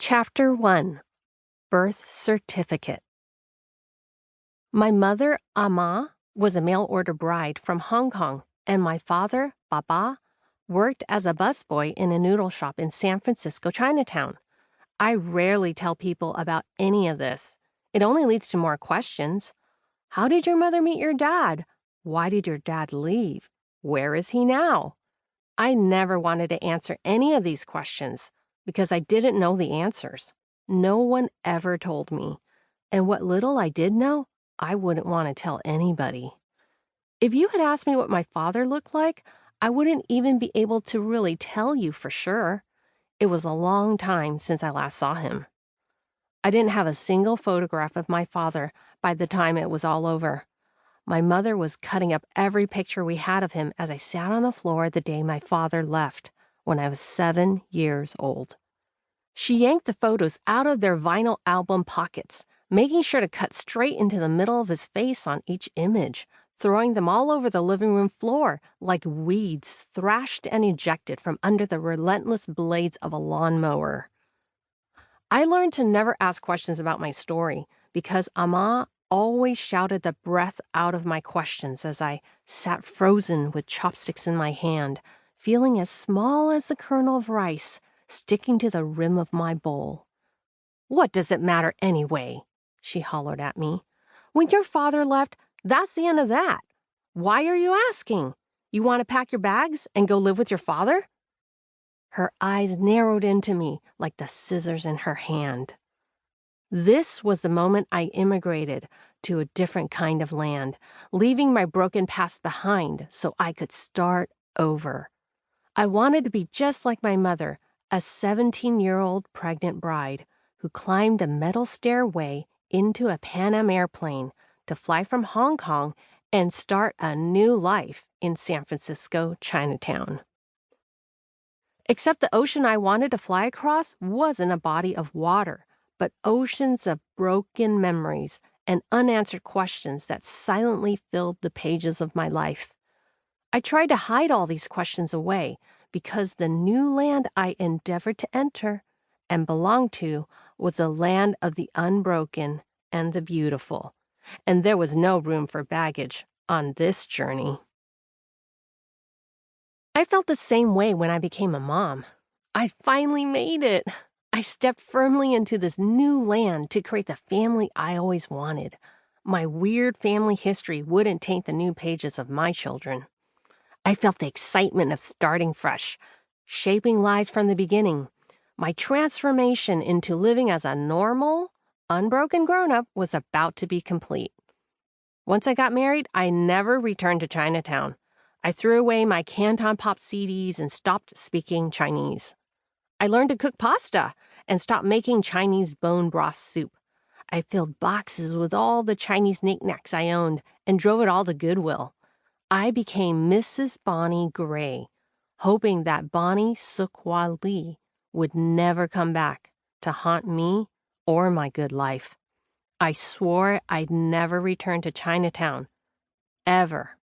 Chapter 1. Birth Certificate. My mother, Ama, was a mail-order bride from Hong Kong, and my father, Baba, worked as a busboy in a noodle shop in San Francisco, Chinatown. I rarely tell people about any of this. It only leads to more questions. How did your mother meet your dad? Why did your dad leave? Where is he now? I never wanted to answer any of these questions because I didn't know the answers. No one ever told me. And what little I did know, I wouldn't want to tell anybody. If you had asked me what my father looked like, I wouldn't even be able to really tell you for sure. It was a long time since I last saw him. I didn't have a single photograph of my father by the time it was all over. My mother was cutting up every picture we had of him as I sat on the floor the day my father left, when I was 7 years old. She yanked the photos out of their vinyl album pockets, making sure to cut straight into the middle of his face on each image, throwing them all over the living room floor like weeds thrashed and ejected from under the relentless blades of a lawnmower. I learned to never ask questions about my story because Ama always shouted the breath out of my questions as I sat frozen with chopsticks in my hand, feeling as small as the kernel of rice sticking to the rim of my bowl. "What does it matter anyway?" she hollered at me. "When your father left, that's the end of that. Why are you asking? You want to pack your bags and go live with your father?" Her eyes narrowed into me like the scissors in her hand. This was the moment I immigrated to a different kind of land, leaving my broken past behind so I could start over. I wanted to be just like my mother, a 17-year-old pregnant bride who climbed a metal stairway into a Pan Am airplane to fly from Hong Kong and start a new life in San Francisco, Chinatown. Except the ocean I wanted to fly across wasn't a body of water, but oceans of broken memories and unanswered questions that silently filled the pages of my life. I tried to hide all these questions away because the new land I endeavored to enter and belong to was the land of the unbroken and the beautiful, and there was no room for baggage on this journey. I felt the same way when I became a mom. I finally made it. I stepped firmly into this new land to create the family I always wanted. My weird family history wouldn't taint the new pages of my children. I felt the excitement of starting fresh, shaping lives from the beginning. My transformation into living as a normal, unbroken grown-up was about to be complete. Once I got married, I never returned to Chinatown. I threw away my Canton Pop CDs and stopped speaking Chinese. I learned to cook pasta and stopped making Chinese bone broth soup. I filled boxes with all the Chinese knickknacks I owned and drove it all to Goodwill. I became Mrs. Bonnie Gray, hoping that Bonnie Suk-Hwa Lee would never come back to haunt me or my good life. I swore I'd never return to Chinatown, ever